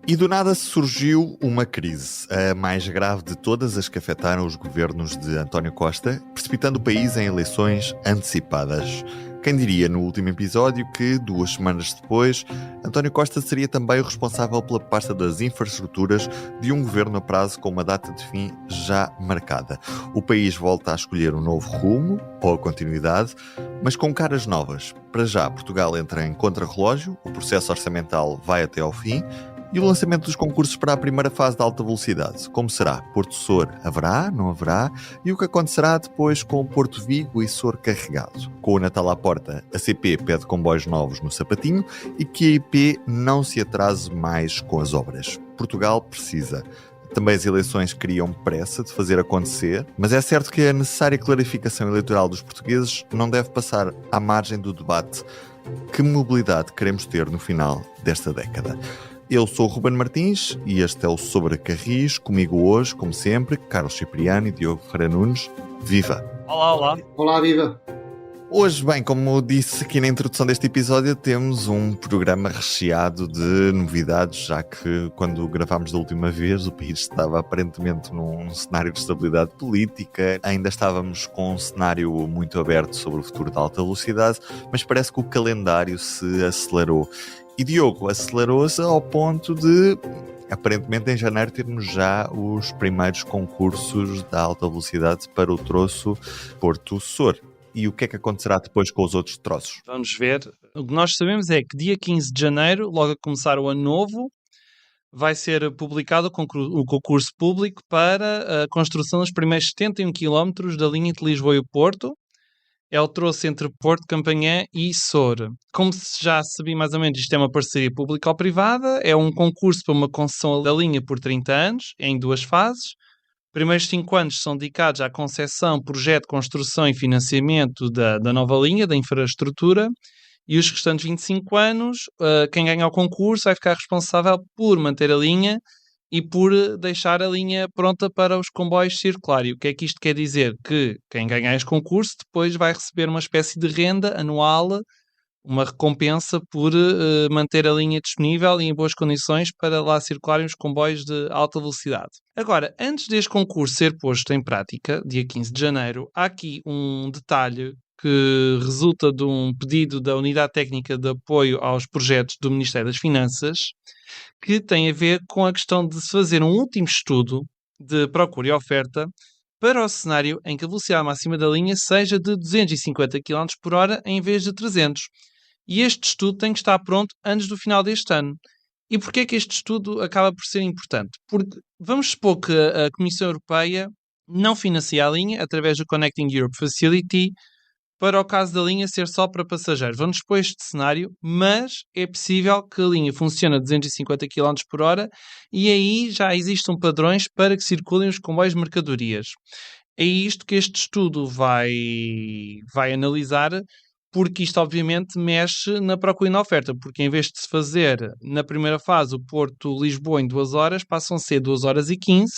E do nada surgiu uma crise, a mais grave de todas as que afetaram os governos de António Costa, precipitando o país em eleições antecipadas. Quem diria no último episódio que, 2 semanas depois, António Costa seria também o responsável pela pasta das infraestruturas de um governo a prazo com uma data de fim já marcada. O país volta a escolher um novo rumo, ou a continuidade, mas com caras novas. Para já, Portugal entra em contrarrelógio, o processo orçamental vai até ao fim, e o lançamento dos concursos para a primeira fase da alta velocidade. Como será? Porto Sor haverá? Não haverá? E o que acontecerá depois com Porto Vigo e Sor Carregado? Com o Natal à porta, a CP pede comboios novos no Sapatinho e que a IP não se atrase mais com as obras. Portugal precisa. Também as eleições criam pressa de fazer acontecer, mas é certo que a necessária clarificação eleitoral dos portugueses não deve passar à margem do debate. Que mobilidade queremos ter no final desta década? Eu sou o Ruben Martins e este é o Sobre Carris. Comigo hoje, como sempre, Carlos Cipriano e Diogo Ferreira Nunes. Viva! Olá, olá. Olá, viva! Hoje, bem, como disse aqui na introdução deste episódio, temos um programa recheado de novidades, já que quando gravámos da última vez o país estava aparentemente num cenário de estabilidade política, ainda estávamos com um cenário muito aberto sobre o futuro da alta velocidade, mas parece que o calendário se acelerou. E Diogo, acelerou-se ao ponto de, aparentemente em janeiro, termos já os primeiros concursos da alta velocidade para o troço Porto Sor. E o que é que acontecerá depois com os outros troços? Vamos ver. O que nós sabemos é que dia 15 de janeiro, logo a começar o ano novo, vai ser publicado o concurso público para a construção dos primeiros 71 km da linha entre Lisboa e o Porto. É o troço entre Porto, Campanhã e Sor. Como se já sabia mais ou menos, isto é uma parceria público-privada, é um concurso para uma concessão da linha por 30 anos, em 2 fases. Os primeiros 5 anos são dedicados à concepção, projeto, construção e financiamento da nova linha, da infraestrutura, e os restantes 25 anos, quem ganha o concurso vai ficar responsável por manter a linha e por deixar a linha pronta para os comboios circular. E o que é que isto quer dizer? Que quem ganhar este concurso depois vai receber uma espécie de renda anual, uma recompensa por manter a linha disponível e em boas condições para lá circularem os comboios de alta velocidade. Agora, antes deste concurso ser posto em prática, dia 15 de janeiro, há aqui um detalhe que resulta de um pedido da Unidade Técnica de Apoio aos Projetos do Ministério das Finanças, que tem a ver com a questão de se fazer um último estudo de procura e oferta para o cenário em que a velocidade máxima da linha seja de 250 km por hora em vez de 300. E este estudo tem que estar pronto antes do final deste ano. E porquê é que este estudo acaba por ser importante? Porque vamos supor que a Comissão Europeia não financia a linha através do Connecting Europe Facility para o caso da linha ser só para passageiros. Vamos supor este cenário, mas é possível que a linha funcione a 250 km por hora e aí já existam padrões para que circulem os comboios de mercadorias. É isto que este estudo vai analisar, porque isto obviamente mexe na procura e na oferta, porque em vez de se fazer na primeira fase o Porto-Lisboa em 2 horas, passam a ser 2 horas e 15,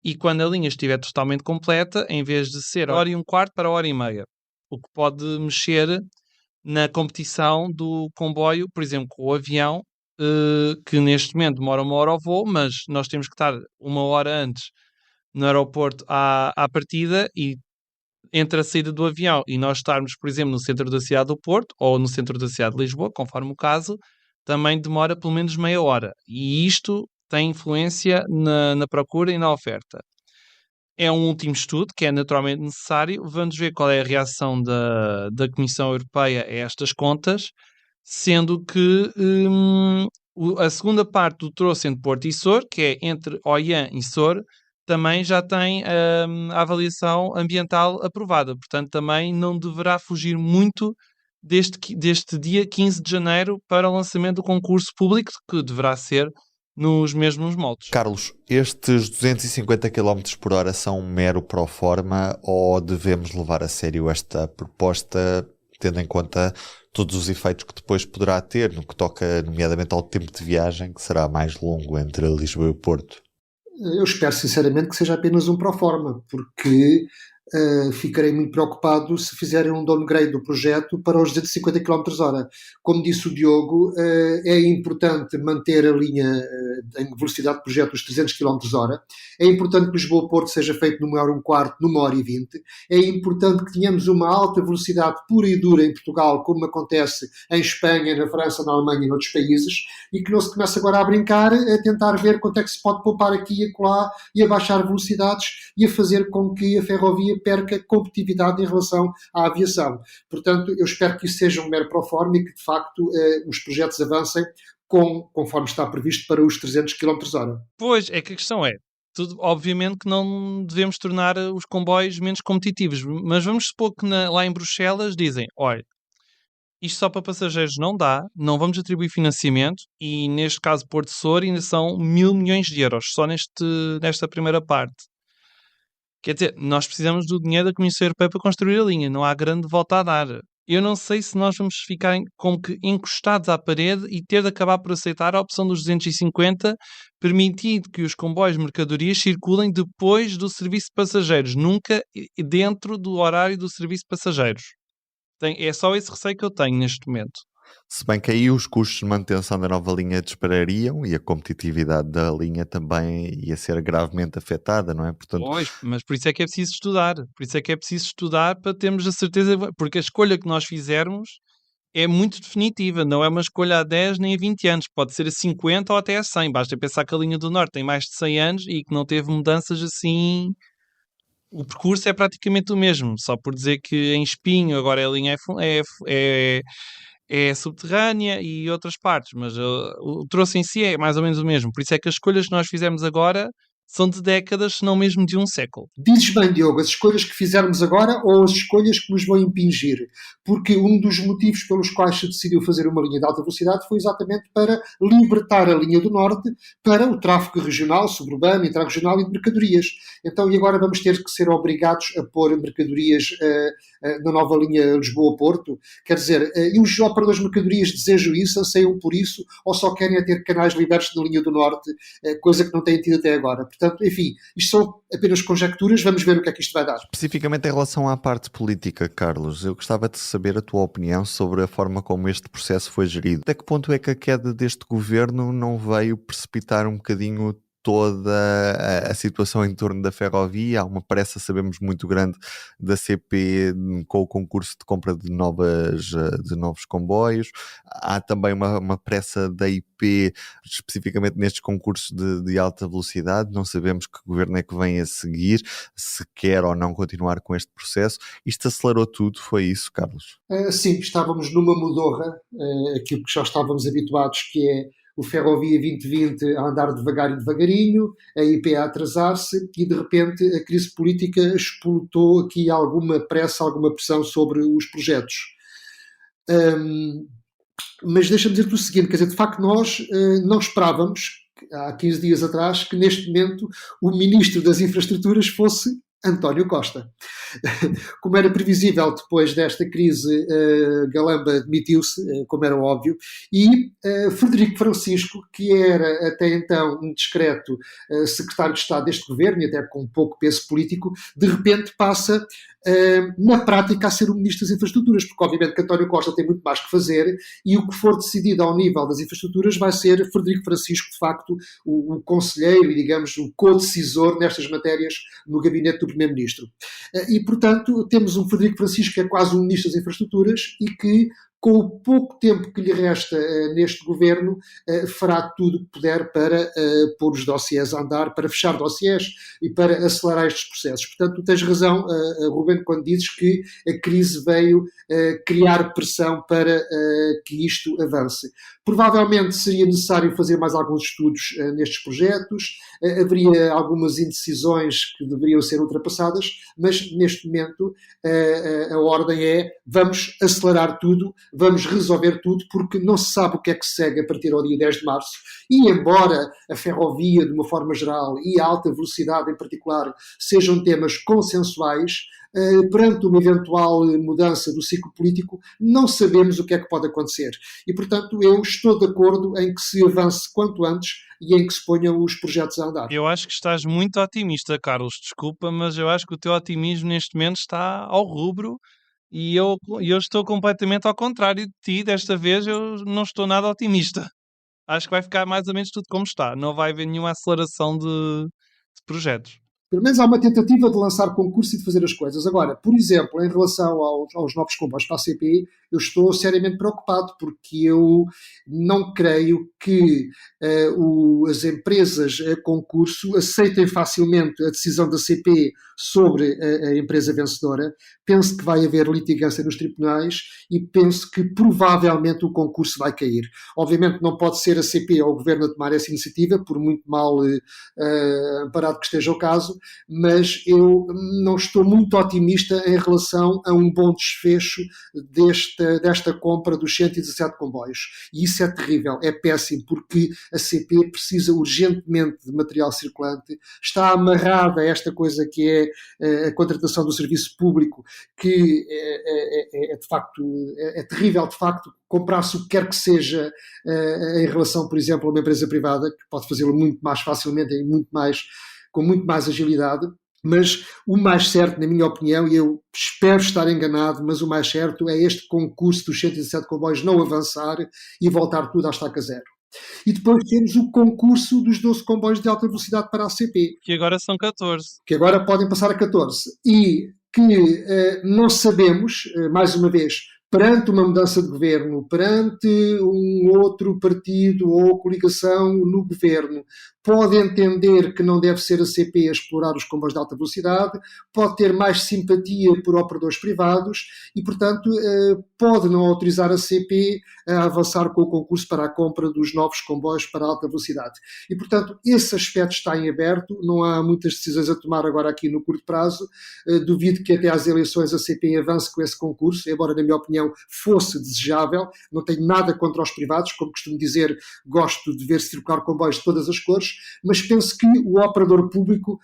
e quando a linha estiver totalmente completa, em vez de ser 1h15 para 1h30, o que pode mexer na competição do comboio, por exemplo, com o avião, que neste momento demora 1 hora ao voo, mas nós temos que estar 1 hora antes no aeroporto à partida, e entre a saída do avião e nós estarmos, por exemplo, no centro da cidade do Porto ou no centro da cidade de Lisboa, conforme o caso, também demora pelo menos meia hora. E isto tem influência na procura e na oferta. É um último estudo que é naturalmente necessário. Vamos ver qual é a reação da Comissão Europeia a estas contas, sendo que a segunda parte do troço entre Porto e Sor, que é entre Oiã e Sor, também já tem a avaliação ambiental aprovada. Portanto, também não deverá fugir muito deste dia 15 de janeiro para o lançamento do concurso público, que deverá ser nos mesmos moldes. Carlos, estes 250 km por hora são um mero proforma ou devemos levar a sério esta proposta, tendo em conta todos os efeitos que depois poderá ter, no que toca nomeadamente ao tempo de viagem, que será mais longo entre Lisboa e o Porto? Eu espero sinceramente que seja apenas um proforma, porque ficarei muito preocupado se fizerem um downgrade do projeto para os 250 km/h. Como disse o Diogo, é importante manter a linha em velocidade de projeto dos 300 km/h, é importante que Lisboa-Porto seja feito numa hora e um quarto, numa hora e 20, é importante que tenhamos uma alta velocidade pura e dura em Portugal, como acontece em Espanha, na França, na Alemanha e noutros países, e que não se comece agora a brincar, a tentar ver quanto é que se pode poupar aqui e acolá, e a baixar velocidades, e a fazer com que a ferrovia perca competitividade em relação à aviação. Portanto, eu espero que isso seja um mero proforma e que, de facto, os projetos avancem conforme está previsto para os 300 km/h. Pois, é que a questão é, obviamente que não devemos tornar os comboios menos competitivos, mas vamos supor que lá em Bruxelas dizem, olha, isto só para passageiros não dá, não vamos atribuir financiamento e neste caso Porto Sor ainda são 1.000 milhões de euros, só nesta primeira parte. Quer dizer, nós precisamos do dinheiro da Comissão Europeia para construir a linha, não há grande volta a dar. Eu não sei se nós vamos ficar como que encostados à parede e ter de acabar por aceitar a opção dos 250, permitindo que os comboios de mercadorias circulem depois do serviço de passageiros, nunca dentro do horário do serviço de passageiros. É só esse receio que eu tenho neste momento. Se bem que aí os custos de manutenção da nova linha disparariam e a competitividade da linha também ia ser gravemente afetada, não é? Portanto, pois, mas por isso é que é preciso estudar. Por isso é que é preciso estudar para termos a certeza, porque a escolha que nós fizermos é muito definitiva, não é uma escolha a 10 nem a 20 anos, pode ser a 50 ou até a 100. Basta pensar que a linha do Norte tem mais de 100 anos e que não teve mudanças assim. O percurso é praticamente o mesmo, só por dizer que em Espinho agora a linha é subterrânea e outras partes, mas o troço em si é mais ou menos o mesmo. Por isso é que as escolhas que nós fizemos agora são de décadas, se não mesmo de um século. Dizes bem, Diogo, as escolhas que fizermos agora ou as escolhas que nos vão impingir? Porque um dos motivos pelos quais se decidiu fazer uma linha de alta velocidade foi exatamente para libertar a linha do Norte para o tráfego regional, suburbano, intrarregional e de mercadorias. Então, e agora vamos ter que ser obrigados a pôr mercadorias na nova linha Lisboa-Porto? Quer dizer, e os operadores de mercadorias desejam isso, anseiam por isso, ou só querem ter canais libertos na linha do Norte, coisa que não têm tido até agora? Portanto, enfim, isto são apenas conjecturas, vamos ver o que é que isto vai dar. Especificamente em relação à parte política, Carlos, eu gostava de saber a tua opinião sobre a forma como este processo foi gerido. Até que ponto é que a queda deste governo não veio precipitar um bocadinho toda a situação em torno da ferrovia? Há uma pressa, sabemos, muito grande da CP com o concurso de compra de novos comboios. Há também uma pressa da IP, especificamente nestes concursos de alta velocidade. Não sabemos que governo é que vem a seguir, se quer ou não continuar com este processo. Isto acelerou tudo, foi isso, Carlos? Sim, estávamos numa mudorra, aquilo que já estávamos habituados, que é o Ferrovia 2020 a andar devagar e devagarinho, a IP a atrasar-se e de repente a crise política explotou aqui alguma pressa, alguma pressão sobre os projetos. Mas deixa-me dizer-te o seguinte, quer dizer, de facto nós não esperávamos, há 15 dias atrás, que neste momento o Ministro das Infraestruturas fosse António Costa. Como era previsível, depois desta crise, Galamba demitiu-se, como era óbvio, e Frederico Francisco, que era até então um discreto secretário de Estado deste governo, e até com pouco peso político, de repente passa na prática a ser o Ministro das Infraestruturas, porque obviamente que António Costa tem muito mais que fazer e o que for decidido ao nível das infraestruturas vai ser Frederico Francisco, de facto, o conselheiro e, digamos, o co-decisor nestas matérias no gabinete do Primeiro-Ministro. E, portanto, temos um Frederico Francisco que é quase um Ministro das Infraestruturas e que, com o pouco tempo que lhe resta neste governo, fará tudo o que puder para pôr os dossiês a andar, para fechar dossiês e para acelerar estes processos. Portanto, tu tens razão, Ruben, quando dizes que a crise veio criar pressão para que isto avance. Provavelmente seria necessário fazer mais alguns estudos nestes projetos, haveria algumas indecisões que deveriam ser ultrapassadas, mas neste momento a ordem é vamos acelerar tudo, vamos resolver tudo, porque não se sabe o que é que se segue a partir do dia 10 de março. E embora a ferrovia, de uma forma geral, e a alta velocidade em particular, sejam temas consensuais, perante uma eventual mudança do ciclo político, não sabemos o que é que pode acontecer. E, portanto, eu estou de acordo em que se avance quanto antes e em que se ponham os projetos a andar. Eu acho que estás muito otimista, Carlos. Desculpa, mas eu acho que o teu otimismo neste momento está ao rubro e eu estou completamente ao contrário de ti. Desta vez eu não estou nada otimista. Acho que vai ficar mais ou menos tudo como está. Não vai haver nenhuma aceleração de projetos. Pelo menos há uma tentativa de lançar concurso e de fazer as coisas. Agora, por exemplo, em relação aos novos comboios para a CP, eu estou seriamente preocupado, porque eu não creio que as empresas a concurso aceitem facilmente a decisão da CP sobre a empresa vencedora. Penso que vai haver litigância nos tribunais e penso que provavelmente o concurso vai cair. Obviamente não pode ser a CP ou o Governo a tomar essa iniciativa, por muito mal amparado que esteja o caso, mas eu não estou muito otimista em relação a um bom desfecho desta compra dos 117 comboios. E isso é terrível, é péssimo, porque a CP precisa urgentemente de material circulante, está amarrada a esta coisa que é a contratação do serviço público, que de facto, é terrível, de facto, comprar-se o que quer que seja em relação, por exemplo, a uma empresa privada, que pode fazê-lo muito mais facilmente e com muito mais agilidade. Mas o mais certo, na minha opinião, e eu espero estar enganado, mas o mais certo é este concurso dos 117 comboios não avançar e voltar tudo à estaca zero. E depois temos o concurso dos 12 comboios de alta velocidade para a CP, Que agora são 14. que agora podem passar a 14. E que não sabemos, mais uma vez, perante uma mudança de governo, perante um outro partido ou coligação no governo, pode entender que não deve ser a CP a explorar os comboios de alta velocidade, pode ter mais simpatia por operadores privados e, portanto, pode não autorizar a CP a avançar com o concurso para a compra dos novos comboios para alta velocidade. E, portanto, esse aspecto está em aberto, não há muitas decisões a tomar agora aqui no curto prazo. Duvido que até às eleições a CP avance com esse concurso, embora, na minha opinião, fosse desejável. Não tenho nada contra os privados, como costumo dizer, gosto de ver circular comboios de todas as cores, mas penso que o operador público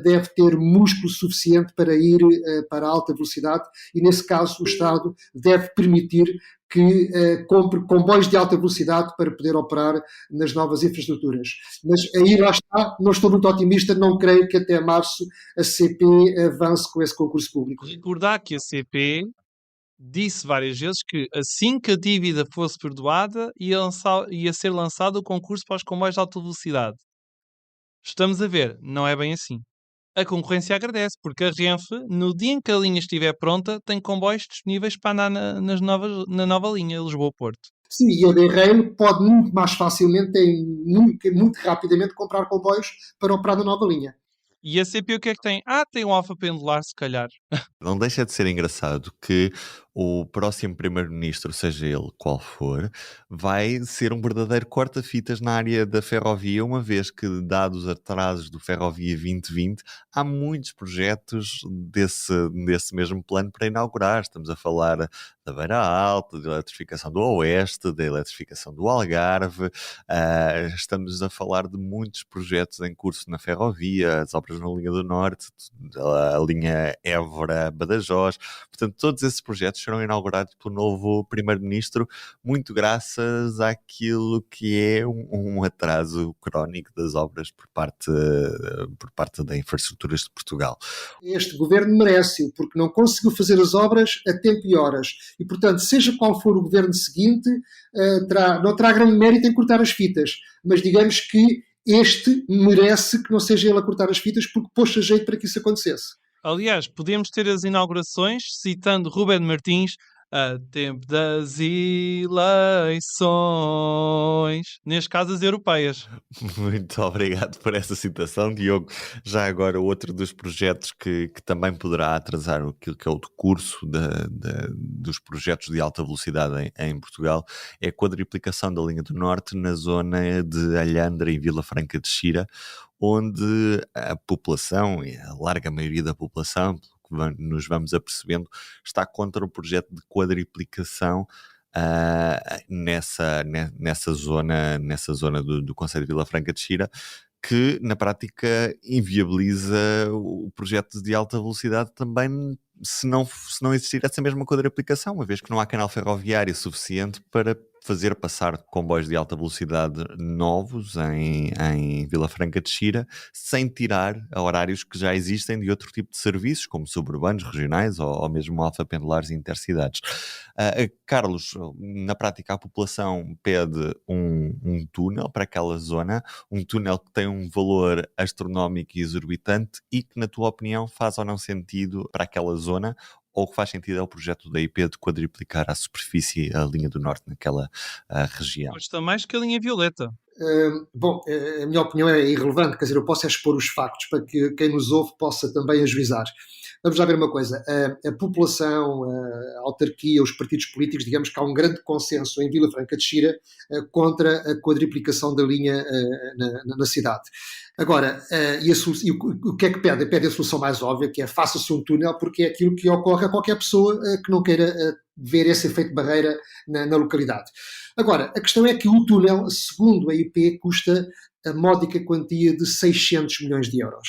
deve ter músculo suficiente para ir para a alta velocidade e, nesse caso, o Estado deve permitir que compre comboios de alta velocidade para poder operar nas novas infraestruturas. Mas aí lá está, não estou muito otimista, não creio que até março a CP avance com esse concurso público. Recordar que a CP disse várias vezes que assim que a dívida fosse perdoada ia ser lançado o concurso para os comboios de alta velocidade. Estamos a ver, não é bem assim. A concorrência agradece, porque a Renfe, no dia em que a linha estiver pronta, tem comboios disponíveis para andar na nova linha Lisboa-Porto. Sim, e a D-Rail pode muito mais facilmente, muito rapidamente, comprar comboios para operar na nova linha. E a CP o que é que tem? Tem um alfa pendular, se calhar. Não deixa de ser engraçado que o próximo primeiro-ministro, seja ele qual for, vai ser um verdadeiro corta-fitas na área da ferrovia, uma vez que, dados os atrasos do Ferrovia 2020, há muitos projetos desse mesmo plano para inaugurar. Estamos a falar da Beira Alta, da eletrificação do Oeste, da eletrificação do Algarve, estamos a falar de muitos projetos em curso na ferrovia, as obras na linha do Norte, a linha Évora-Badajoz. Portanto, todos esses projetos serão inaugurados pelo novo primeiro-ministro, muito graças àquilo que é um atraso crónico das obras por parte da Infraestruturas de Portugal. Este governo merece-o, porque não conseguiu fazer as obras a tempo e horas. E, portanto, seja qual for o governo seguinte, não terá grande mérito em cortar as fitas. Mas digamos que este merece que não seja ele a cortar as fitas, porque pôs a jeito para que isso acontecesse. Aliás, podemos ter as inaugurações citando Rubén Martins a tempo das eleições, neste caso as europeias. Muito obrigado por essa citação, Diogo. Já agora, outro dos projetos que também poderá atrasar aquilo que é o decurso dos projetos de alta velocidade em Portugal é a quadriplicação da linha do Norte na zona de Alhandra e Vila Franca de Xira, onde a população, e a larga maioria da população, pelo que nos vamos apercebendo, está contra o projeto de quadriplicação nessa zona do concelho de Vila Franca de Xira, que na prática inviabiliza o projeto de alta velocidade também, se não existir essa mesma quadriplicação, uma vez que não há canal ferroviário suficiente para fazer passar comboios de alta velocidade novos em Vila Franca de Xira, sem tirar a horários que já existem de outro tipo de serviços, como suburbanos, regionais ou mesmo alfa-pendulares e intercidades. Carlos, na prática a população pede um túnel para aquela zona, um túnel que tem um valor astronómico e exorbitante e que, na tua opinião, faz ou não sentido para aquela zona, ou que faz sentido é o projeto da IP de quadriplicar a superfície, a linha do norte naquela região? Gosta mais que a linha violeta. Bom, a minha opinião é irrelevante, quer dizer, eu posso expor os factos para que quem nos ouve possa também ajuizar. Vamos lá ver uma coisa, a população, a autarquia, os partidos políticos, digamos que há um grande consenso em Vila Franca de Xira contra a quadriplicação da linha na cidade. Agora, o que é que pede? Pede a solução mais óbvia, que é faça-se um túnel, porque é aquilo que ocorre a qualquer pessoa que não queira ver esse efeito de barreira na localidade. Agora, a questão é que o túnel, segundo a IP, custa a módica quantia de 600 milhões de euros.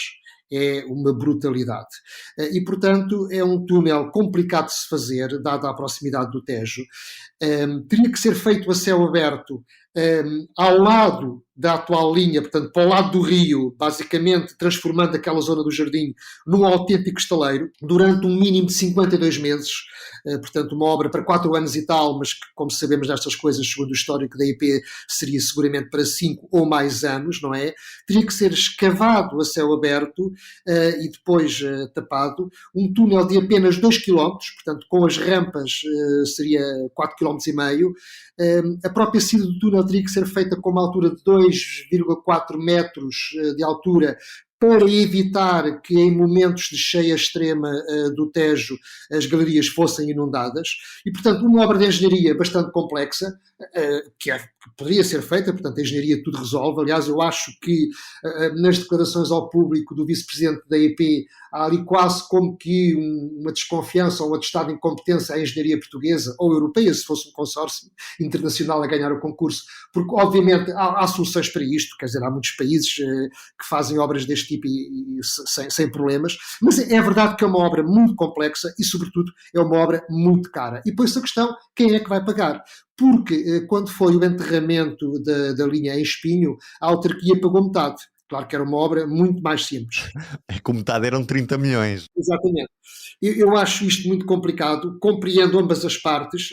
É uma brutalidade. E, portanto, é um túnel complicado de se fazer, dada a proximidade do Tejo. Teria que ser feito a céu aberto, ao lado da atual linha, portanto, para o lado do rio, basicamente transformando aquela zona do jardim num autêntico estaleiro, durante um mínimo de 52 meses, portanto, uma obra para 4 anos e tal, mas que, como sabemos destas coisas, segundo o histórico da IP, seria seguramente para 5 ou mais anos, não é? Teria que ser escavado a céu aberto e depois tapado, um túnel de apenas 2 km, portanto, com as rampas seria 4,5 km. A própria saída do túnel teria que ser feita com uma altura de 2,4 metros de altura, para evitar que em momentos de cheia extrema do Tejo as galerias fossem inundadas. E, portanto, uma obra de engenharia bastante complexa, que poderia ser feita, portanto, a engenharia tudo resolve. Aliás, eu acho que nas declarações ao público do vice-presidente da EP há ali quase como que uma desconfiança ou um atestado de incompetência à engenharia portuguesa ou europeia, se fosse um consórcio internacional a ganhar o concurso, porque obviamente há soluções para isto, quer dizer, há muitos países que fazem obras deste tipo sem problemas, mas é verdade que é uma obra muito complexa e, sobretudo, é uma obra muito cara. E depois a questão, quem é que vai pagar? Porque quando foi o enterramento da linha em Espinho, a autarquia pagou metade. Claro que era uma obra muito mais simples. Com metade eram 30 milhões. Exatamente. Eu acho isto muito complicado, compreendo ambas as partes,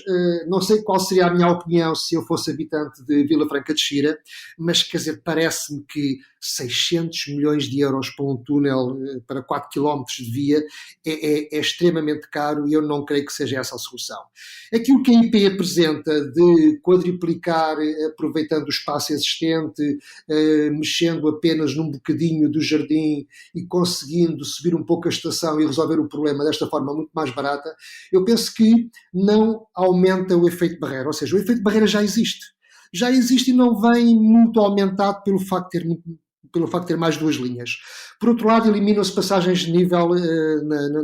não sei qual seria a minha opinião se eu fosse habitante de Vila Franca de Xira, mas quer dizer, parece-me que 600 milhões de euros para um túnel para 4 km de via é extremamente caro e eu não creio que seja essa a solução. Aquilo que a IP apresenta de quadriplicar, aproveitando o espaço existente, mexendo apenas num bocadinho do jardim e conseguindo subir um pouco a estação e resolver o problema desta forma muito mais barata, eu penso que não aumenta o efeito de barreira, ou seja, o efeito de barreira já existe e não vem muito aumentado pelo facto de ter mais 2 linhas. Por outro lado, eliminam-se passagens de nível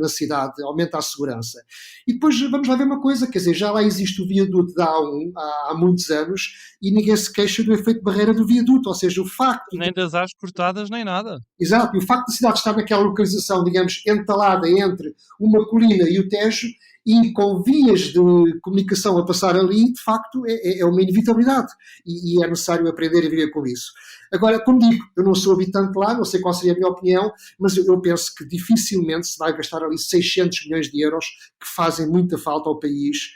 na cidade, aumenta a segurança. E depois vamos lá ver uma coisa, quer dizer, já lá existe o viaduto da A1 há muitos anos e ninguém se queixa do efeito de barreira do viaduto, ou seja, o facto... Nem das árvores cortadas, nem nada. Exato, e o facto da cidade estar naquela localização, digamos, entalada entre uma colina e o Tejo, e com vias de comunicação a passar ali, de facto, é uma inevitabilidade. E é necessário aprender a viver com isso. Agora, como digo, eu não sou habitante lá, não sei qual seria a minha opinião, mas eu penso que dificilmente se vai gastar ali 600 milhões de euros que fazem muita falta ao país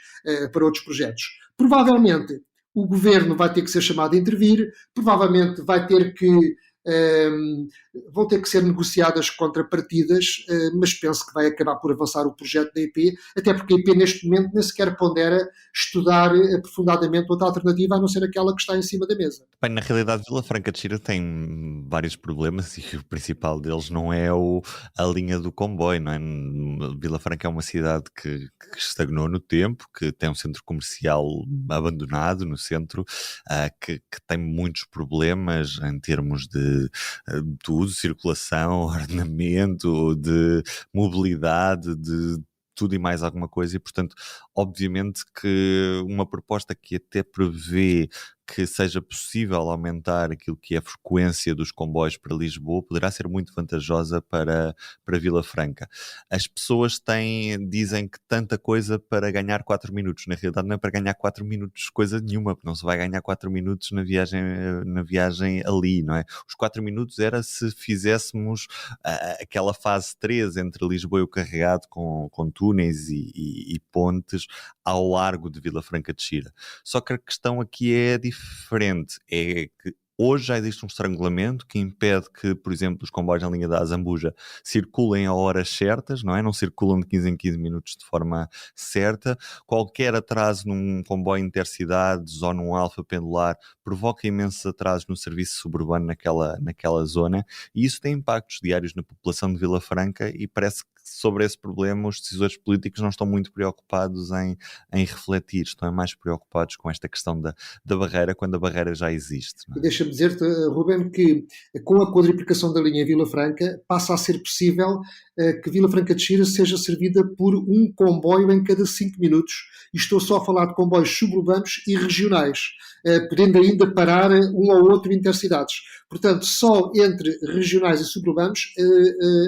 para outros projetos. Provavelmente o governo vai ter que ser chamado a intervir, provavelmente vai ter que... vão ter que ser negociadas contrapartidas, mas penso que vai acabar por avançar o projeto da IP, até porque a IP neste momento nem sequer pondera estudar aprofundadamente outra alternativa a não ser aquela que está em cima da mesa. Bem, na realidade, Vila Franca de Xira tem vários problemas e o principal deles não é a linha do comboio, não é? Vila Franca é uma cidade que estagnou no tempo, que tem um centro comercial abandonado no centro, que tem muitos problemas em termos de tudo, circulação, ordenamento, de mobilidade, de tudo e mais alguma coisa, e portanto, obviamente que uma proposta que até prevê que seja possível aumentar aquilo que é a frequência dos comboios para Lisboa poderá ser muito vantajosa para Vila Franca. As pessoas dizem que tanta coisa para ganhar 4 minutos. Na realidade não é para ganhar 4 minutos coisa nenhuma, porque não se vai ganhar 4 minutos na viagem ali, não é? Os 4 minutos era se fizéssemos aquela fase 3 entre Lisboa e o Carregado com túneis e pontes ao largo de Vila Franca de Xira. Só que a questão aqui é diferente, é que hoje já existe um estrangulamento que impede que, por exemplo, os comboios na linha da Azambuja circulem a horas certas, não é? Não circulam de 15 em 15 minutos de forma certa. Qualquer atraso num comboio intercidades ou num alfa pendular provoca imensos atrasos no serviço suburbano naquela zona, e isso tem impactos diários na população de Vila Franca, e parece que sobre esse problema os decisores políticos não estão muito preocupados em refletir, estão mais preocupados com esta questão da barreira, quando a barreira já existe. E deixa-me dizer-te, Ruben, que com a quadriplicação da linha Vila Franca passa a ser possível que Vila Franca de Xira seja servida por um comboio em cada 5 minutos. E estou só a falar de comboios suburbanos e regionais, podendo ainda parar um ou outro intercidades. Portanto, só entre regionais e suburbanos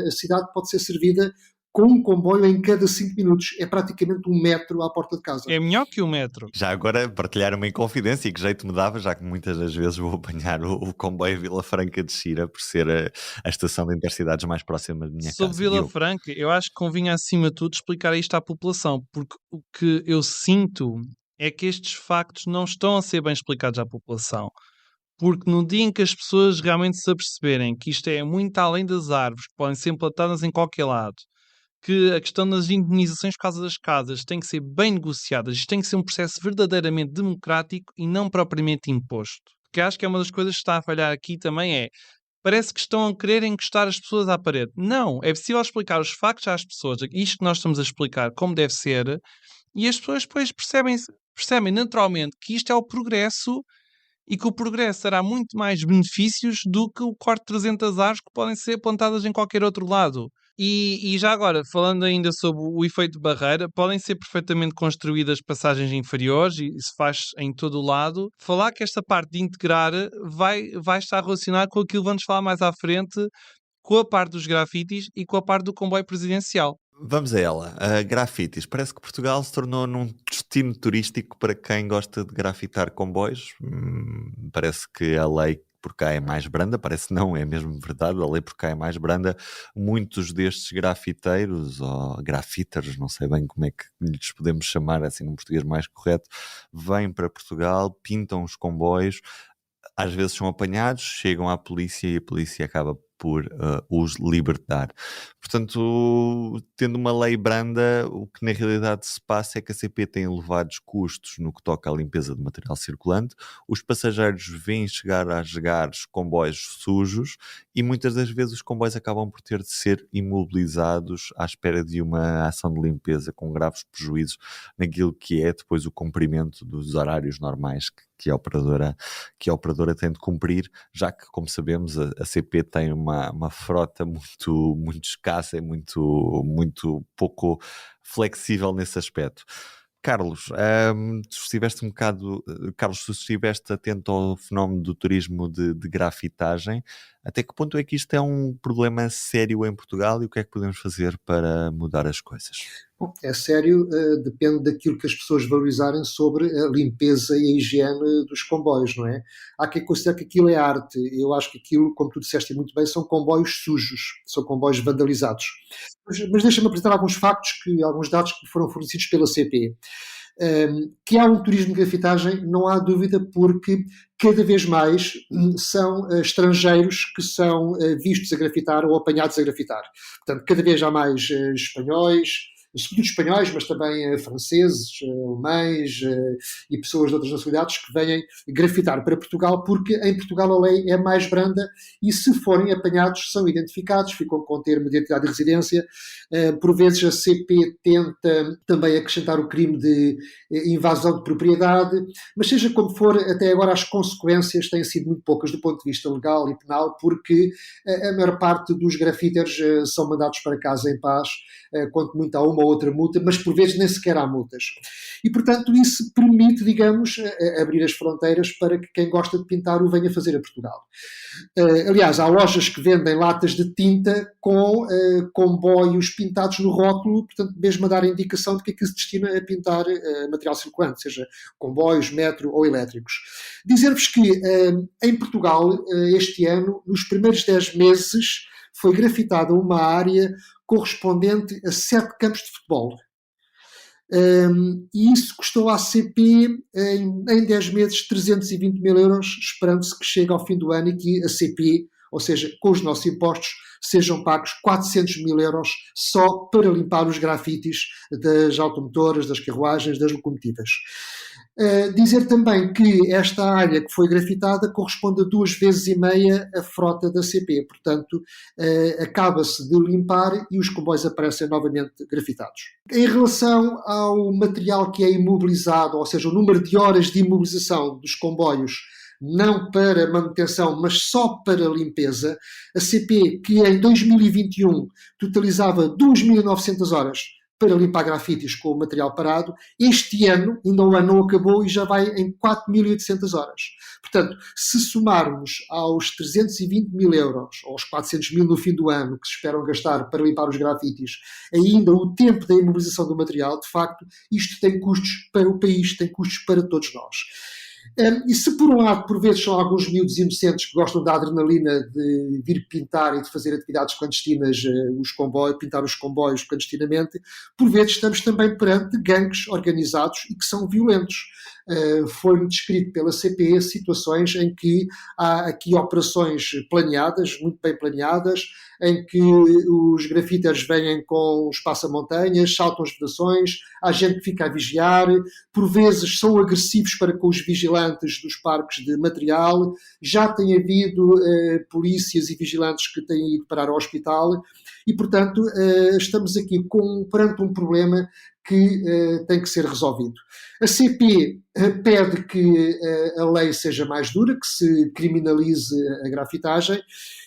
a cidade pode ser servida com um comboio em cada 5 minutos. É praticamente um metro à porta de casa. É melhor que o metro. Já agora partilhar uma inconfidência, e que jeito me dava, já que muitas das vezes vou apanhar o comboio Vila Franca de Xira por ser a estação de intercidades mais próxima de minha casa. Sobre Vila Franca, eu acho que convinha acima de tudo explicar isto à população, porque o que eu sinto é que estes factos não estão a ser bem explicados à população. Porque no dia em que as pessoas realmente se aperceberem que isto é muito além das árvores, que podem ser plantadas em qualquer lado, que a questão das indenizações por causa das casas tem que ser bem negociadas, isto tem que ser um processo verdadeiramente democrático e não propriamente imposto. Porque acho que é uma das coisas que está a falhar aqui também é, parece que estão a querer encostar as pessoas à parede. Não, é possível explicar os factos às pessoas, isto que nós estamos a explicar como deve ser, e as pessoas depois percebem naturalmente que isto é o progresso e que o progresso terá muito mais benefícios do que o corte de 300 árvores que podem ser plantadas em qualquer outro lado. E já agora, falando ainda sobre o efeito de barreira, podem ser perfeitamente construídas passagens inferiores e se faz em todo o lado. Falar que esta parte de integrar vai estar relacionada com aquilo que vamos falar mais à frente, com a parte dos grafites e com a parte do comboio presidencial. Vamos a ela. Grafites. Parece que Portugal se tornou num destino turístico para quem gosta de grafitar comboios. Parece que a lei por cá é mais branda, parece não, é mesmo verdade, a lei por cá é mais branda. Muitos destes grafiteiros, ou grafiters, não sei bem como é que lhes podemos chamar, assim num português mais correto, vêm para Portugal, pintam os comboios, às vezes são apanhados, chegam à polícia e a polícia acaba por os libertar. Portanto, tendo uma lei branda, o que na realidade se passa é que a CP tem elevados custos no que toca à limpeza de material circulante, os passageiros vêm chegar a jogares comboios sujos e muitas das vezes os comboios acabam por ter de ser imobilizados à espera de uma ação de limpeza com graves prejuízos naquilo que é depois o cumprimento dos horários normais que a operadora tem de cumprir, já que, como sabemos, a CP tem uma frota muito escassa e muito pouco flexível nesse aspecto. Carlos, Carlos, tu estiveste atento ao fenómeno do turismo de grafitagem. Até que ponto é que isto é um problema sério em Portugal e o que é que podemos fazer para mudar as coisas? Bom, é sério, depende daquilo que as pessoas valorizarem sobre a limpeza e a higiene dos comboios, não é? Há quem considere que aquilo é arte. Eu acho que aquilo, como tu disseste muito bem, são comboios sujos, são comboios vandalizados. Mas deixa-me apresentar alguns dados que foram fornecidos pela CP. Que há um turismo de grafitagem, não há dúvida, porque cada vez mais são estrangeiros que são vistos a grafitar ou apanhados a grafitar. Portanto, cada vez há mais espanhóis, sobretudo espanhóis, mas também franceses, alemães e pessoas de outras nacionalidades que vêm grafitar para Portugal, porque em Portugal a lei é mais branda e se forem apanhados são identificados, ficam com termo de identidade de residência. Por vezes a CP tenta também acrescentar o crime de invasão de propriedade, mas seja como for, até agora as consequências têm sido muito poucas do ponto de vista legal e penal, porque a maior parte dos grafiters são mandados para casa em paz, quanto muito há uma ou outra multa, mas por vezes nem sequer há multas. E, portanto, isso permite, digamos, abrir as fronteiras para que quem gosta de pintar o venha fazer a Portugal. Aliás, há lojas que vendem latas de tinta com comboios pintados no rótulo, portanto, mesmo a dar a indicação de que aquilo se destina a pintar material circulante, seja comboios, metro ou elétricos. Dizer-vos que em Portugal, este ano, nos primeiros 10 meses, foi grafitada uma área correspondente a 7 campos de futebol. E isso custou à CP em 10 meses 320 mil euros, esperando-se que chegue ao fim do ano e que a CP, ou seja, com os nossos impostos, sejam pagos 400 mil euros só para limpar os grafites das automotoras, das carruagens, das locomotivas. Dizer também que esta área que foi grafitada corresponde a 2,5 vezes a frota da CP, portanto acaba-se de limpar e os comboios aparecem novamente grafitados. Em relação ao material que é imobilizado, ou seja, o número de horas de imobilização dos comboios, não para manutenção, mas só para limpeza, a CP, que em 2021 totalizava 2.900 horas para limpar grafites com o material parado, este ano, ainda o ano não acabou e já vai em 4.800 horas. Portanto, se somarmos aos 320 mil euros, ou aos 400 mil no fim do ano, que se esperam gastar para limpar os grafites, ainda o tempo da imobilização do material, de facto, isto tem custos para o país, tem custos para todos nós. E se por um lado, por vezes, são alguns miúdos inocentes que gostam da adrenalina de vir pintar e de fazer atividades clandestinas, os comboios, pintar os comboios clandestinamente, por vezes estamos também perante gangues organizados e que são violentos. Foi-me descrito pela CP situações em que há aqui operações planeadas, muito bem planeadas, em que os grafiteiros vêm com os passamontanhas, saltam as vedações, há gente que fica a vigiar, por vezes são agressivos para com os vigilantes dos parques de material, já tem havido polícias e vigilantes que têm ido parar ao hospital e, portanto, estamos aqui perante um problema que tem que ser resolvido. A CP pede que a lei seja mais dura, que se criminalize a grafitagem.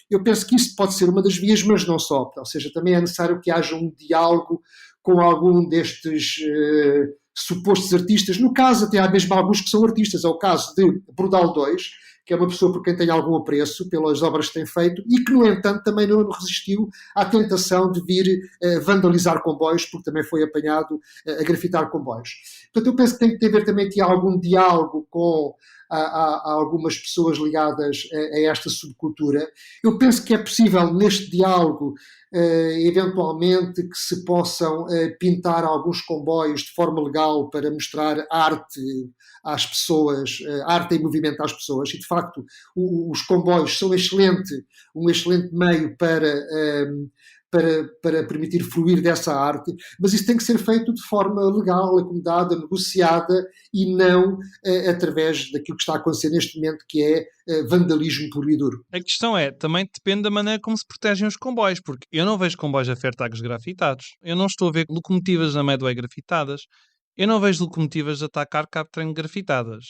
Eu penso que isso pode ser uma das vias, mas não só. Ou seja, também é necessário que haja um diálogo com algum destes supostos artistas. No caso, até há mesmo alguns que são artistas. É o caso de Brodal 2, que é uma pessoa por quem tem algum apreço pelas obras que tem feito e que, no entanto, também não resistiu à tentação de vir vandalizar comboios, porque também foi apanhado a grafitar comboios. Portanto, eu penso que tem que haver também aqui algum diálogo com algumas pessoas ligadas a esta subcultura. Eu penso que é possível, neste diálogo, eventualmente que se possam pintar alguns comboios de forma legal para mostrar arte às pessoas, arte em movimento às pessoas, e de facto os comboios são um excelente meio para permitir fluir dessa arte, mas isso tem que ser feito de forma legal, acomodada, negociada e não através daquilo que está a acontecer neste momento, que é vandalismo puro e duro. A questão é, também depende da maneira como se protegem os comboios, porque eu não vejo comboios a Fairtags grafitados, eu não estou a ver locomotivas na Medway grafitadas, eu não vejo locomotivas a Takar Captrain grafitadas.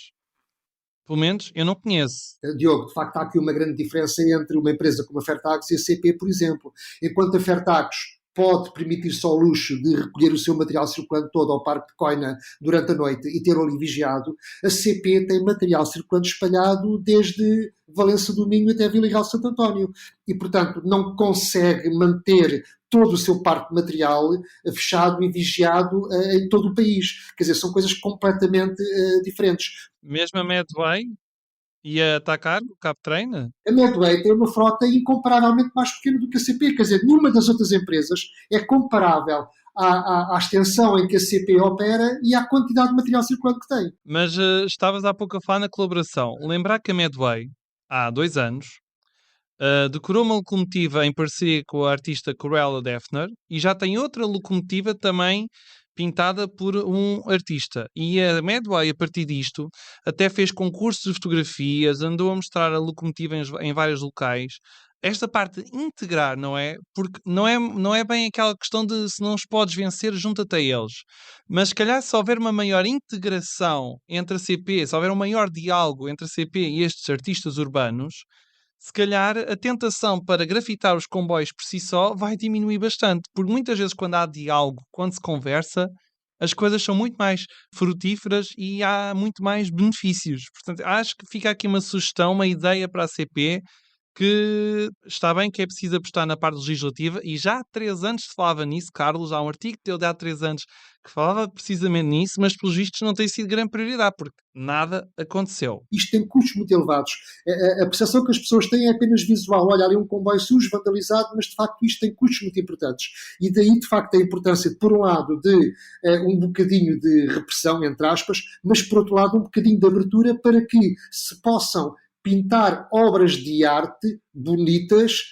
Pelo menos eu não conheço. Diogo, de facto há aqui uma grande diferença entre uma empresa como a Fairtags e a CP, por exemplo. Enquanto a Fairtags pode permitir-se ao luxo de recolher o seu material circulante todo ao Parque de Coina durante a noite e ter-o ali vigiado, a CP tem material circulante espalhado desde Valença do Minho até Vila Real de Santo António e, portanto, não consegue manter todo o seu parque de material fechado e vigiado em todo o país. Quer dizer, são coisas completamente diferentes. Mesmo a Medway e a Takar, o Captrain? A Medway tem uma frota incomparavelmente mais pequena do que a CP. Quer dizer, nenhuma das outras empresas é comparável à extensão em que a CP opera e à quantidade de material circulante que tem. Mas estavas há pouco a falar na colaboração. Lembrar que a Medway, há 2 anos, decorou uma locomotiva em parceria com a artista Corella Defner e já tem outra locomotiva também pintada por um artista. E a Medway, a partir disto, até fez concursos de fotografias, andou a mostrar a locomotiva em vários locais. Esta parte de integrar, não é? Porque não é bem aquela questão de se não os podes vencer, junta-te a eles. Mas se calhar se houver uma maior integração entre a CP, se houver um maior diálogo entre a CP e estes artistas urbanos, se calhar a tentação para grafitar os comboios por si só vai diminuir bastante, porque muitas vezes quando há diálogo, quando se conversa, as coisas são muito mais frutíferas e há muito mais benefícios. Portanto, acho que fica aqui uma sugestão, uma ideia para a CP, que está bem que é preciso apostar na parte legislativa, e já há 3 anos se falava nisso, Carlos, há um artigo teu de há 3 anos que falava precisamente nisso, mas pelos vistos não tem sido grande prioridade, porque nada aconteceu. Isto tem custos muito elevados. A percepção que as pessoas têm é apenas visual. Olha, ali um comboio sujo, vandalizado, mas de facto isto tem custos muito importantes. E daí, de facto, a importância, por um lado, de um bocadinho de repressão, entre aspas, mas por outro lado, um bocadinho de abertura para que se possam pintar obras de arte bonitas,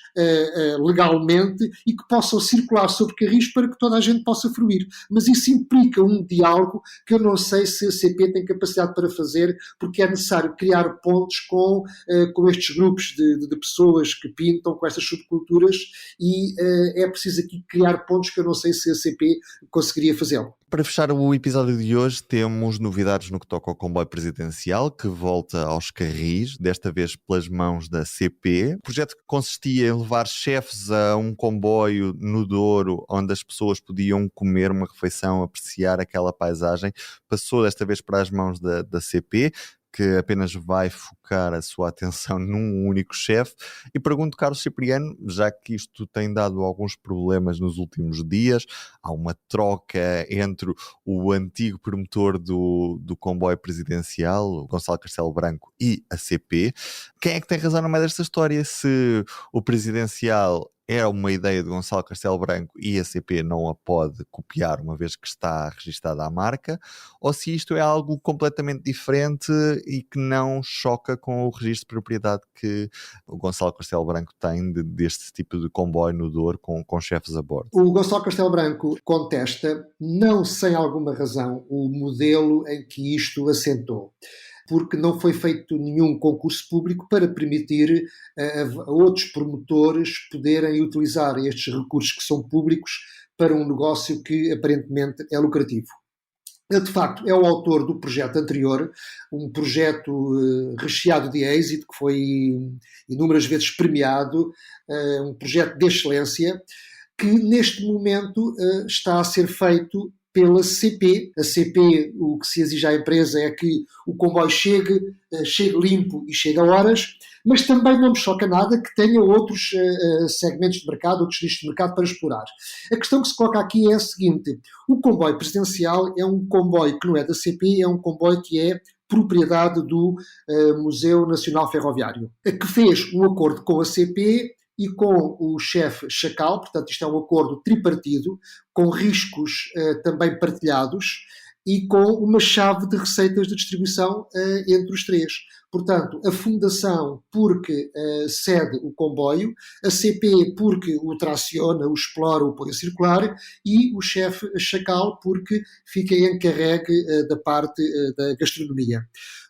legalmente, e que possam circular sobre carris para que toda a gente possa fruir. Mas isso implica um diálogo que eu não sei se a CP tem capacidade para fazer, porque é necessário criar pontes com estes grupos de pessoas que pintam, com estas subculturas, e é preciso aqui criar pontos que eu não sei se a CP conseguiria fazê-lo. Para fechar o episódio de hoje, temos novidades no que toca ao comboio presidencial, que volta aos carris, desta vez pelas mãos da CP. Projeto que consistia em levar chefes a um comboio no Douro, onde as pessoas podiam comer uma refeição, apreciar aquela paisagem, passou desta vez para as mãos da CP, que apenas vai focar a sua atenção num único chefe. E pergunto, Carlos Cipriano, já que isto tem dado alguns problemas nos últimos dias, há uma troca entre o antigo promotor do comboio presidencial, o Gonçalo Castelo Branco, e a CP. Quem é que tem razão no meio desta história? Se o presidencial era uma ideia de Gonçalo Castelo Branco e a CP não a pode copiar, uma vez que está registada a marca, ou se isto é algo completamente diferente e que não choca com o registro de propriedade que o Gonçalo Castelo Branco tem deste tipo de comboio no Douro com chefes a bordo. O Gonçalo Castelo Branco contesta, não sem alguma razão, o modelo em que isto assentou, porque não foi feito nenhum concurso público para permitir a outros promotores poderem utilizar estes recursos que são públicos para um negócio que aparentemente é lucrativo. Ele, de facto, é o autor do projeto anterior, um projeto recheado de êxito, que foi inúmeras vezes premiado, um projeto de excelência, que neste momento está a ser feito pela CP. A CP, o que se exige à empresa é que o comboio chegue limpo e chegue a horas, mas também não me choca nada que tenha outros segmentos de mercado, outros nichos de mercado para explorar. A questão que se coloca aqui é a seguinte: o comboio presidencial é um comboio que não é da CP, é um comboio que é propriedade do Museu Nacional Ferroviário, que fez um acordo com a CP e com o chefe Chacal. Portanto, isto é um acordo tripartido, com riscos também partilhados e com uma chave de receitas de distribuição entre os três. Portanto, a Fundação porque cede o comboio, a CP porque o traciona, o explora, o põe a circular, e o chefe Chacal porque fica encarregue da parte da gastronomia.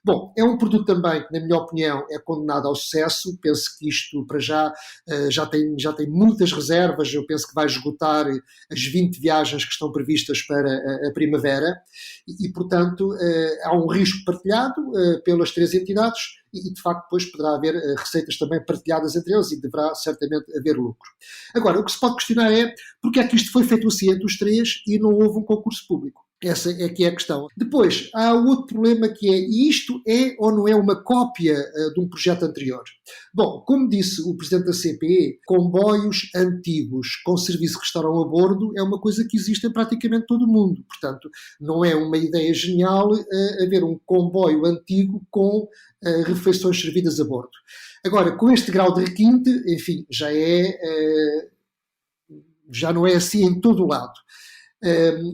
Bom, é um produto também que, na minha opinião, é condenado ao sucesso. Penso que isto, para já tem muitas reservas. Eu penso que vai esgotar as 20 viagens que estão previstas para a primavera e portanto, há um risco partilhado pelas três entidades e, de facto, depois poderá haver receitas também partilhadas entre eles e deverá certamente haver lucro. Agora, o que se pode questionar é porque é que isto foi feito assim entre os três e não houve um concurso público. Essa é que é a questão. Depois, há outro problema que é: isto é ou não é uma cópia de um projeto anterior? Bom, como disse o presidente da CP, comboios antigos com serviço de restaurão a bordo é uma coisa que existe em praticamente todo o mundo. Portanto, não é uma ideia genial haver um comboio antigo com refeições servidas a bordo. Agora, com este grau de requinte, enfim, já não é assim em todo o lado.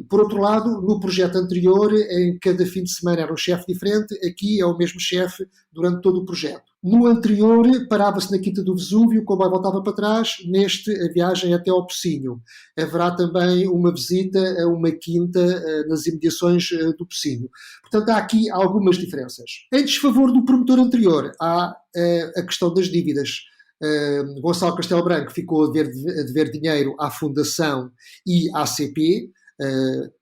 Por outro lado, no projeto anterior, em cada fim de semana era um chefe diferente, aqui é o mesmo chefe durante todo o projeto. No anterior, parava-se na Quinta do Vesúvio, o comboio voltava para trás, neste, a viagem até ao Pocinho. Haverá também uma visita a uma quinta nas imediações do Pocinho. Portanto, há aqui algumas diferenças. Em desfavor do promotor anterior, há a questão das dívidas. Gonçalo Castelo Branco ficou a dever dinheiro à Fundação e à CP.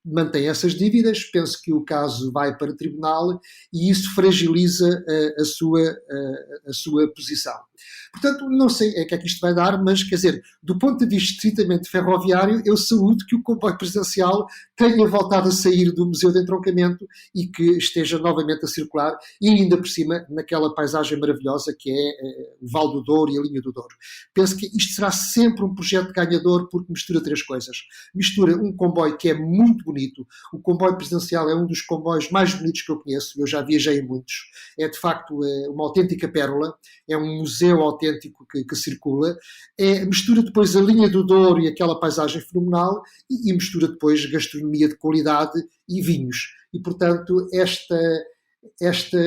mantém essas dívidas, penso que o caso vai para tribunal e isso fragiliza a sua posição. Portanto, não sei o que é que isto vai dar, mas, quer dizer, do ponto de vista estritamente ferroviário, eu saúdo que o comboio presidencial tenha voltado a sair do Museu de Entroncamento e que esteja novamente a circular, e ainda por cima, naquela paisagem maravilhosa que é o Vale do Douro e a Linha do Douro. Penso que isto será sempre um projeto ganhador porque mistura três coisas. Mistura um comboio que é muito bonito, o comboio presidencial é um dos comboios mais bonitos que eu conheço, eu já viajei em muitos, é de facto uma autêntica pérola, é um museu autêntico que circula, mistura depois a Linha do Douro e aquela paisagem fenomenal e mistura depois gastronomia de qualidade e vinhos. E, portanto, esta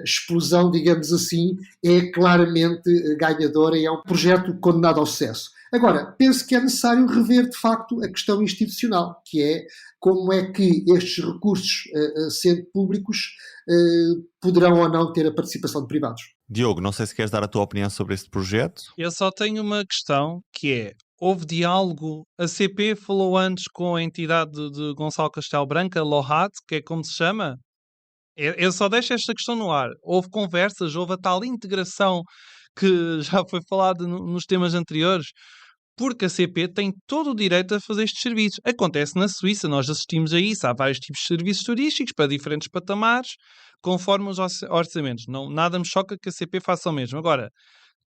explosão, digamos assim, é claramente ganhadora e é um projeto condenado ao sucesso. Agora, penso que é necessário rever, de facto, a questão institucional, que é como é que estes recursos, sendo públicos, poderão ou não ter a participação de privados. Diogo, não sei se queres dar a tua opinião sobre este projeto. Eu só tenho uma questão, que é, houve diálogo? A CP falou antes com a entidade de Gonçalo Castelo Branco, a LOHAD, que é como se chama? Eu só deixo esta questão no ar. Houve conversas, houve a tal integração que já foi falado nos temas anteriores, porque a CP tem todo o direito a fazer estes serviços. Acontece na Suíça, nós assistimos a isso. Há vários tipos de serviços turísticos para diferentes patamares, conforme os orçamentos. Não, nada me choca que a CP faça o mesmo. Agora,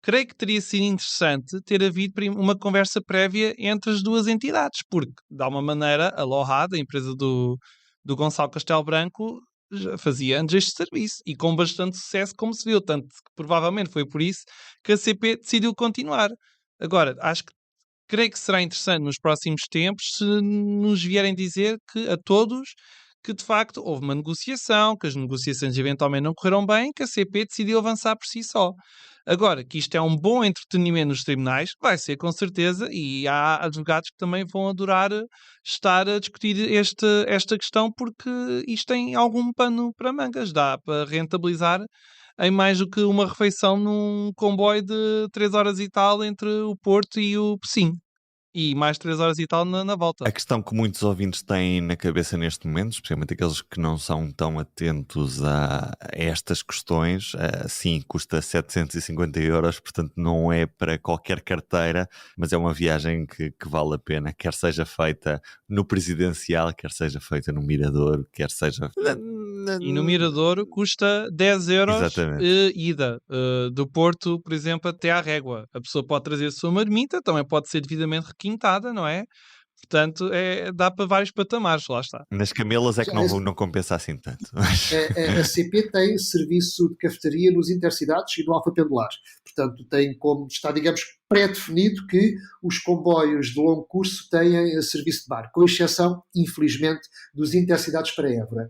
creio que teria sido interessante ter havido uma conversa prévia entre as duas entidades, porque, de alguma maneira, a LOHAD, a empresa do Gonçalo Castelo Branco, já fazia antes este serviço e com bastante sucesso, como se viu. Tanto que provavelmente foi por isso que a CP decidiu continuar. Agora, creio que será interessante nos próximos tempos se nos vierem dizer que a todos que de facto houve uma negociação, que as negociações eventualmente não correram bem, que a CP decidiu avançar por si só. Agora, que isto é um bom entretenimento nos tribunais, vai ser com certeza, e há advogados que também vão adorar estar a discutir esta questão, porque isto tem algum pano para mangas, dá para rentabilizar em mais do que uma refeição num comboio de 3 horas e tal entre o Porto e o Pocinho. E mais 3 horas e tal na volta. A questão que muitos ouvintes têm na cabeça neste momento, especialmente aqueles que não são tão atentos a estas questões, sim, custa 750 euros, portanto não é para qualquer carteira, mas é uma viagem que vale a pena, quer seja feita no Presidencial, quer seja feita no Mirador, quer seja... E no Miradouro custa 10 euros ida. Do Porto, por exemplo, até à Régua. A pessoa pode trazer a sua marmita, também pode ser devidamente requintada, não é? Portanto, dá para vários patamares, lá está. Nas camelas é que não compensa assim tanto. A CP tem serviço de cafetaria nos Intercidades e no Alfa Pendular. Portanto, tem como está, digamos, pré-definido que os comboios de longo curso têm serviço de bar, com exceção, infelizmente, dos Intercidades para Évora.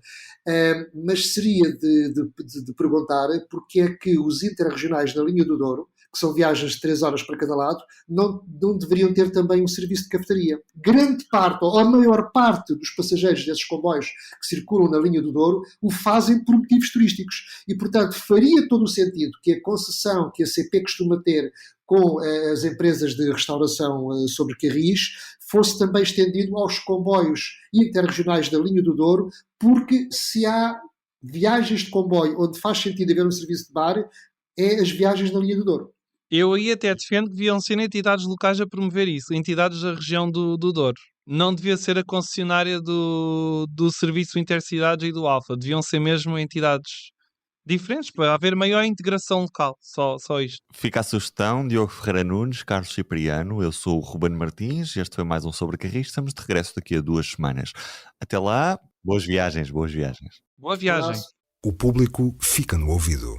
Mas seria de perguntar porque é que os interregionais na linha do Douro, que são viagens de 3 horas para cada lado, não deveriam ter também um serviço de cafetaria. Grande parte, ou a maior parte dos passageiros desses comboios que circulam na linha do Douro, o fazem por motivos turísticos. E, portanto, faria todo o sentido que a concessão que a CP costuma ter com as empresas de restauração sobre carris fosse também estendido aos comboios interregionais da linha do Douro, porque se há viagens de comboio onde faz sentido haver um serviço de bar, é as viagens na linha do Douro. Eu aí até defendo que deviam ser entidades locais a promover isso, entidades da região do Douro. Não devia ser a concessionária do Serviço Intercidades e do Alfa. Deviam ser mesmo entidades diferentes para haver maior integração local. Só isto. Fica a sugestão, Diogo Ferreira Nunes, Carlos Cipriano, eu sou o Ruben Martins, este foi mais um Sobre Carris, estamos de regresso daqui a 2 semanas. Até lá, boas viagens. Boa viagem. O público fica no ouvido.